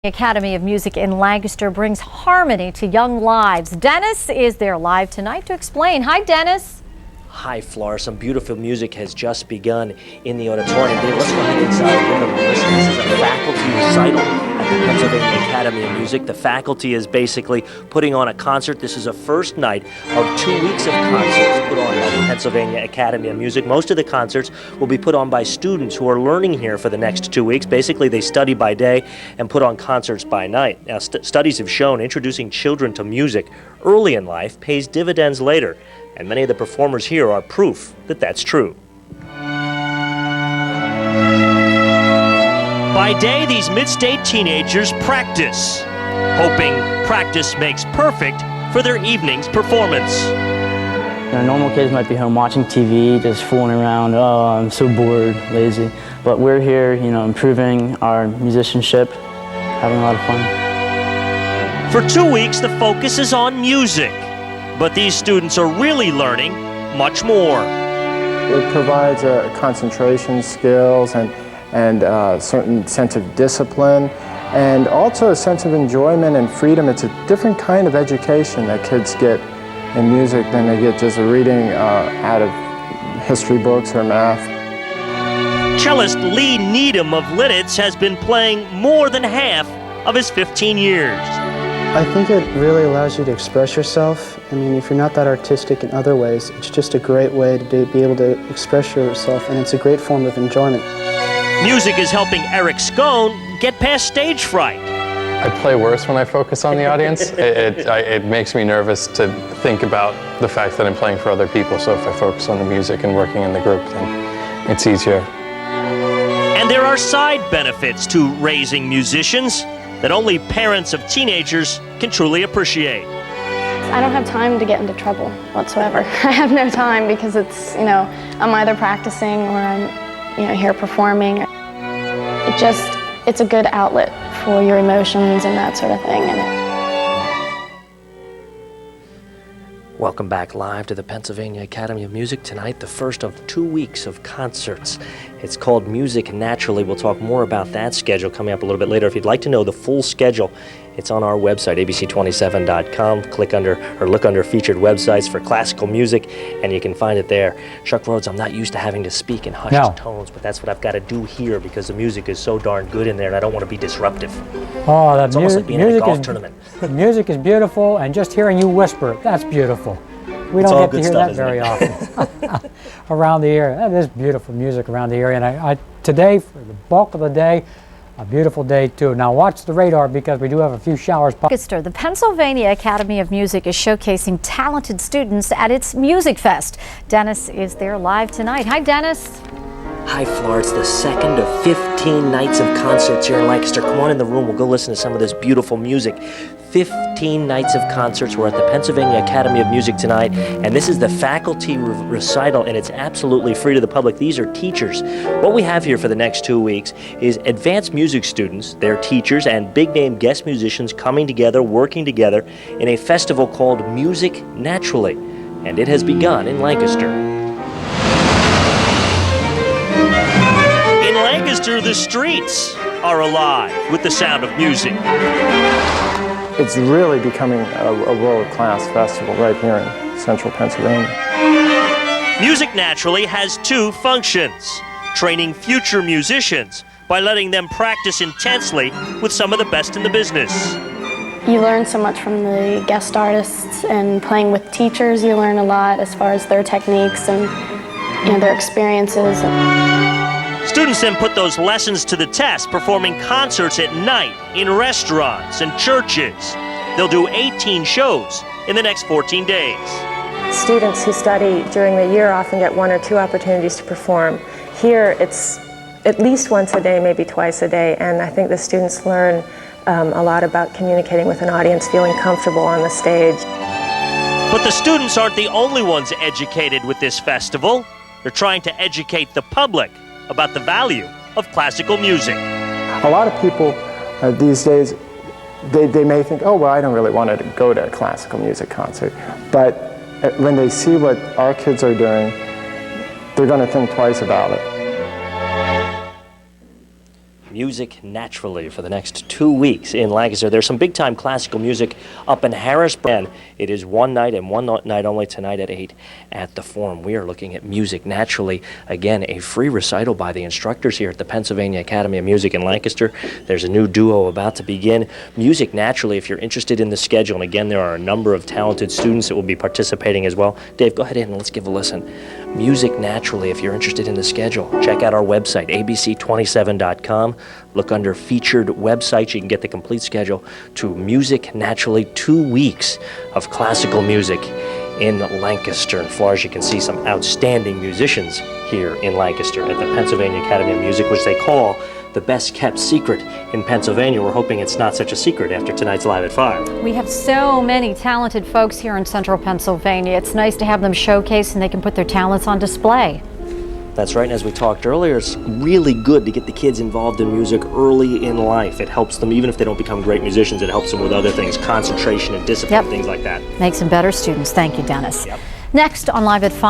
Academy of Music in Lancaster brings harmony to young lives. Dennis is there live tonight to explain. Hi, Dennis. Hi, Flora. Some beautiful music has just begun in the auditorium. Dave, let's go ahead inside and give them a listen. This is a faculty recital at the Pennsylvania Academy of Music. The faculty is basically putting on a concert. This is a first night of 2 weeks of concerts put on by the Pennsylvania Academy of Music. Most of the concerts will be put on by students who are learning here for the next 2 weeks. Basically, they study by day and put on concerts by night. Now, studies have shown introducing children to music early in life pays dividends later. And many of the performers here are proof that that's true. By day, these mid-state teenagers practice, hoping practice makes perfect for their evening's performance. Normal kids might be home watching TV, just fooling around. Oh, I'm so bored, lazy. But we're here, improving our musicianship, having a lot of fun. For 2 weeks, the focus is on music. But these students are really learning much more. It provides concentration skills and a certain sense of discipline and also a sense of enjoyment and freedom. It's a different kind of education that kids get in music than they get just reading out of history books or math. Cellist Lee Needham of Lidditz has been playing more than half of his 15 years. I think it really allows you to express yourself. I mean, if you're not that artistic in other ways, it's just a great way to be able to express yourself, and it's a great form of enjoyment. Music is helping Eric Scone get past stage fright. I play worse when I focus on the audience. It makes me nervous to think about the fact that I'm playing for other people, so if I focus on the music and working in the group, then it's easier. And there are side benefits to raising musicians that only parents of teenagers can truly appreciate. I don't have time to get into trouble whatsoever. I have no time because it's, I'm either practicing or I'm, here performing. It's a good outlet for your emotions and that sort of thing. Welcome back live to the Pennsylvania Academy of Music. Tonight, the first of 2 weeks of concerts. It's called Music Naturally. We'll talk more about that schedule coming up a little bit later. If you'd like to know the full schedule, it's on our website, abc27.com. Look under featured websites for classical music, and you can find it there. Chuck Rhodes, I'm not used to having to speak in hushed tones, but that's what I've got to do here because the music is so darn good in there, and I don't want to be disruptive. Oh, it's almost like being at a golf tournament. The music is beautiful, and just hearing you whisper, that's beautiful. We don't get to hear that very often around the area. That is beautiful music around the area. And today, for the bulk of the day, a beautiful day too. Now watch the radar because we do have a few showers. Lancaster, the Pennsylvania Academy of Music is showcasing talented students at its Music Fest. Dennis is there live tonight. Hi, Dennis. Hi, Flora. It's the second of 15 nights of concerts here in Lancaster. Come on in the room. We'll go listen to some of this beautiful music. 15 nights of concerts. We're at the Pennsylvania Academy of Music tonight, and this is the faculty recital, and it's absolutely free to the public. These are teachers. What we have here for the next 2 weeks is advanced music students, their teachers, and big-name guest musicians coming together, working together in a festival called Music Naturally, and it has begun in Lancaster. In Lancaster, the streets are alive with the sound of music. It's really becoming a world-class festival right here in central Pennsylvania. Music Naturally has two functions: training future musicians by letting them practice intensely with some of the best in the business. You learn so much from the guest artists, and playing with teachers, you learn a lot as far as their techniques and their experiences. Students then put those lessons to the test, performing concerts at night in restaurants and churches. They'll do 18 shows in the next 14 days. Students who study during the year often get 1 or 2 opportunities to perform. Here it's at least once a day, maybe twice a day, and I think the students learn a lot about communicating with an audience, feeling comfortable on the stage. But the students aren't the only ones educated with this festival. They're trying to educate the public about the value of classical music. A lot of people these days, they may think, oh, well, I don't really want to go to a classical music concert. But when they see what our kids are doing, they're going to think twice about it. Music Naturally for the next 2 weeks in Lancaster. There's some big-time classical music up in Harrisburg. It is one night and one night only tonight at 8 at the Forum. We are looking at Music Naturally. Again, a free recital by the instructors here at the Pennsylvania Academy of Music in Lancaster. There's a new duo about to begin. Music Naturally, if you're interested in the schedule, and again, there are a number of talented students that will be participating as well. Dave, go ahead in and let's give a listen. Music Naturally, if you're interested in the schedule, check out our website, abc27.com. Look under featured websites. You can get the complete schedule to Music Naturally, 2 weeks of classical music in Lancaster. And Flores, you can see some outstanding musicians here in Lancaster at the Pennsylvania Academy of Music, which they call the best kept secret in Pennsylvania. We're hoping it's not such a secret after tonight's Live at 5. We have so many talented folks here in central Pennsylvania. It's nice to have them showcased and they can put their talents on display. That's right, and as we talked earlier, it's really good to get the kids involved in music early in life. It helps them, even if they don't become great musicians, it helps them with other things, concentration and discipline, things like that. Makes them better students. Thank you, Dennis. Yep. Next on Live at 5.